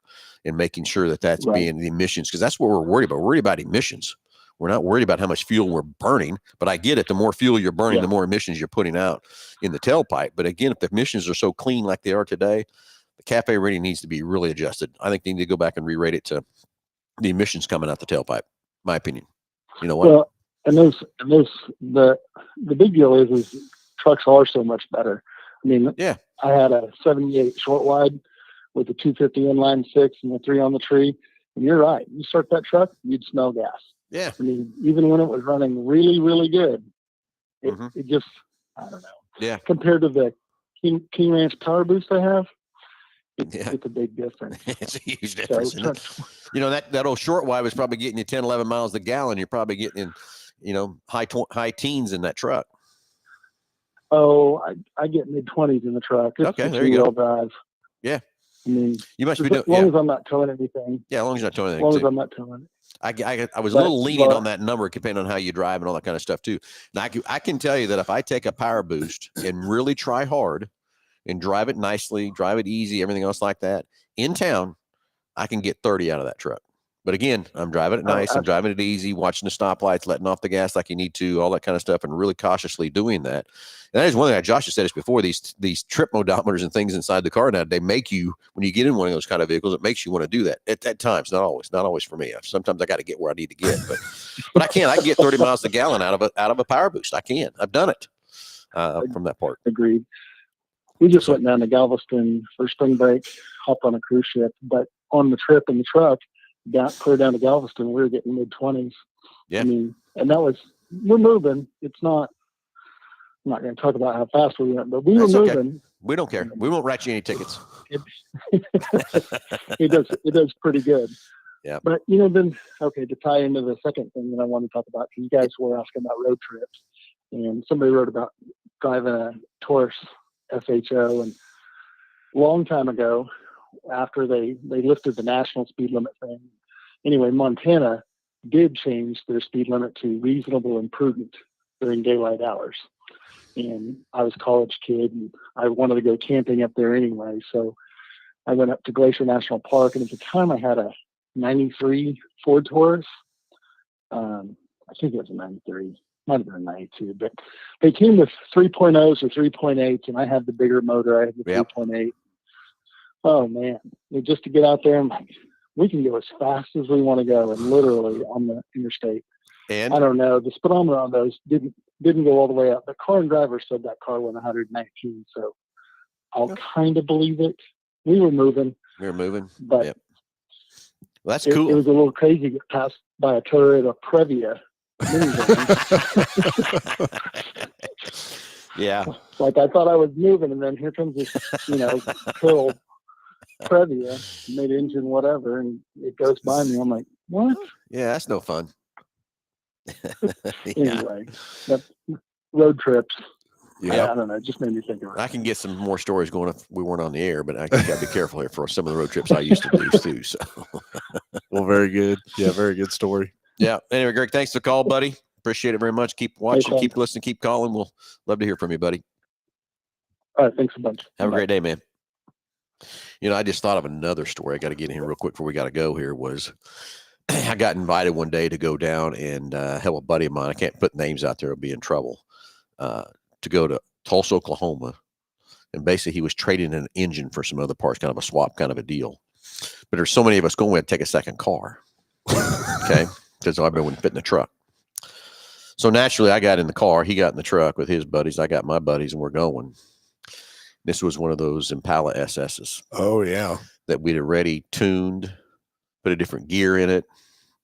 and making sure that that's right. being the emissions, because that's what we're worried about. We're worried about emissions. We're not worried about how much fuel we're burning, but I get it. The more fuel you're burning, the more emissions you're putting out in the tailpipe. But again, if the emissions are so clean like they are today, the CAFE rating needs to be really adjusted. I think they need to go back and re-rate it to the emissions coming out the tailpipe, my opinion. You know what? Well, and the big deal is trucks are so much better. I had a 78 short wide with a 250 inline 6 and the 3 on the tree. And you're right. You start that truck, you'd smell gas. Yeah. Even when it was running really, really good, it just, I don't know. Yeah. Compared to the King Ranch Power Boost I have, it's a big difference. It's a huge difference. That old short wide was probably getting you 10, 11 miles a gallon. You're probably getting in, high teens in that truck. Oh, I get mid-20s in the truck. It's okay, there you go. Drive. Yeah. You must be doing as long as I'm not towing anything. Yeah, as long as you're not towing anything. As long as I'm not towing it. I was a little lenient on that number, depending on how you drive and all that kind of stuff too. Now, I can tell you that if I take a Power Boost and really try hard and drive it nicely, drive it easy, everything else like that, in town, I can get 30 out of that truck. But again, I'm driving it nice. I'm driving it easy, watching the stoplights, letting off the gas like you need to, all that kind of stuff, and really cautiously doing that. And that is one thing Josh has said this before, these trip modometers and things inside the car now, they make you, when you get in one of those kind of vehicles, it makes you want to do that. At times, not always for me. Sometimes I got to get where I need to get, but I can get 30 miles a gallon out of a Power Boost. I can. I've done it from that part. Agreed. We just went down to Galveston for spring break, hopped on a cruise ship, but on the trip in the truck, clear down to Galveston, we were getting mid-20s. Yeah. And we're moving. It's not, I'm not going to talk about how fast we went, but we were moving. Okay. We don't care. We won't write you any tickets. It does pretty good. Yeah. But, to tie into the second thing that I want to talk about, because you guys were asking about road trips, and somebody wrote about driving a Taurus FHO, and a long time ago, after they lifted the national speed limit thing. Anyway, Montana did change their speed limit to reasonable and prudent during daylight hours. And I was a college kid, and I wanted to go camping up there anyway. So I went up to Glacier National Park, and at the time I had a 93 Ford Taurus. I think it was a 93. Might have been a 92, but they came with 3.0s or 3.8s, and I had the bigger motor. I had the 3.8. Oh man, just to get out there, and we can go as fast as we want to go, and literally on the interstate. And I don't know, the speedometer on those didn't go all the way up. The car and driver said that car went 119, so I'll kind of believe it. We were moving. But well, that's cool. It was a little crazy to get passed by a Toyota Previa minivan. Yeah. Like I thought I was moving, and then here comes this, pill Previa, mid-engine, whatever, and it goes by me. I'm like, what? Yeah, that's no fun. Yeah. Anyway, road trips. Yeah. I don't know. It just made me think of it. I can get some more stories going if we weren't on the air, but I got to be careful here for some of the road trips I used to do too. So, Well, very good. Yeah, very good story. yeah. Anyway, Greg, thanks for the call, buddy. Appreciate it very much. Keep watching, thanks. keep listening, keep calling. We'll love to hear from you, buddy. All right. Thanks a bunch. Have Bye. a great day, man. I just thought of another story. I got to get in here real quick before we got to go here. Was I got invited one day to go down and help a buddy of mine. I can't put names out there; I'll be in trouble. To go to Tulsa, Oklahoma, and basically he was trading an engine for some other parts, kind of a swap, kind of a deal. But there's so many of us going, we had to take a second car, okay? Because I wouldn't fit in the truck. So naturally, I got in the car. He got in the truck with his buddies. I got my buddies, and we're going. This was one of those Impala SSs. Oh, yeah. That we'd already tuned, put a different gear in it,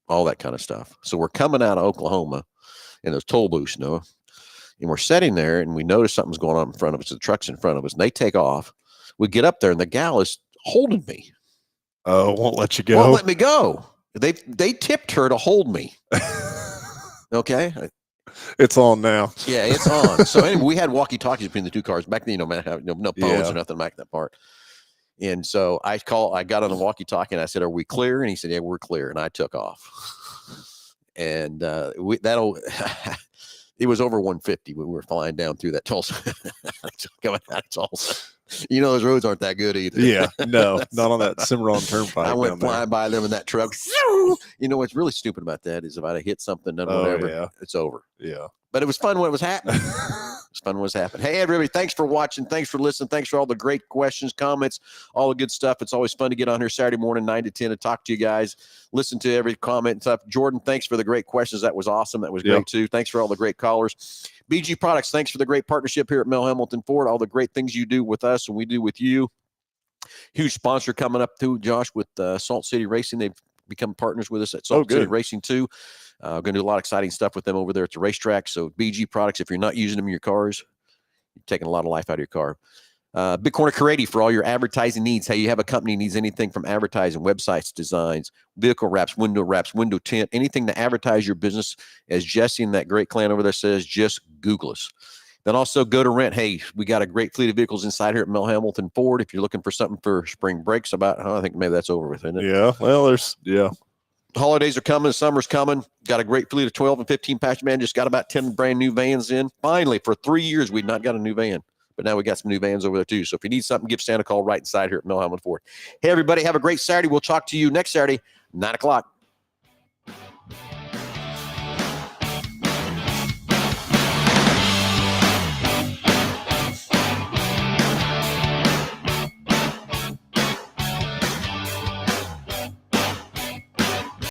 all that kind of stuff. So we're coming out of Oklahoma in those toll booths, and we're sitting there, and we notice something's going on in front of us. The truck's in front of us, and they take off. We get up there, and the gal is holding me. Oh, won't let you go. Won't let me go. They tipped her to hold me. Okay. It's on now. Yeah, it's on. So anyway, we had walkie-talkies between the two cars back then. No phones Yeah. or nothing back that part. And so I got on the walkie-talkie, and I said, "Are we clear?" And he said, "Yeah, we're clear." And I took off. And it was over 150 when we were flying down through that Tulsa. Coming out of Tulsa. Those roads aren't that good either. Yeah, no, not on that Cimarron Turnpike. I went flying by them in that truck. What's really stupid about that is if I'd have hit something, then whatever, yeah. it's over. Yeah. But it was fun when it was happening. It was fun when it was happening. Hey, everybody, thanks for watching. Thanks for listening. Thanks for all the great questions, comments, all the good stuff. It's always fun to get on here Saturday morning, 9 to 10, to talk to you guys, listen to every comment and stuff. Jordan, thanks for the great questions. That was awesome. That was great, too. Thanks for all the great callers. BG Products, thanks for the great partnership here at Mel Hambelton Ford, all the great things you do with us and we do with you. Huge sponsor coming up, too, Josh, with Salt City Racing. They've become partners with us at Salt City Racing, too. Going to do a lot of exciting stuff with them over there at the racetrack. So BG Products, if you're not using them in your cars, you're taking a lot of life out of your car. Big Corner Carady for all your advertising needs. Hey, you have a company needs anything from advertising, websites, designs, vehicle wraps, window tint, anything to advertise your business. As Jesse and that great clan over there says, just Google us. Then also go to rent. Hey, we got a great fleet of vehicles inside here at Mel Hambelton Ford. If you're looking for something for spring breaks, I think maybe that's over with, isn't it? Yeah. Well, Holidays are coming. Summer's coming. Got a great fleet of 12 and 15 passenger man. Just got about 10 brand new vans in. Finally, for 3 years, we'd not got a new van. But now we got some new vans over there, too. So if you need something, give Santa a call right inside here at Mel Hambelton Ford. Hey, everybody, have a great Saturday. We'll talk to you next Saturday, 9 o'clock.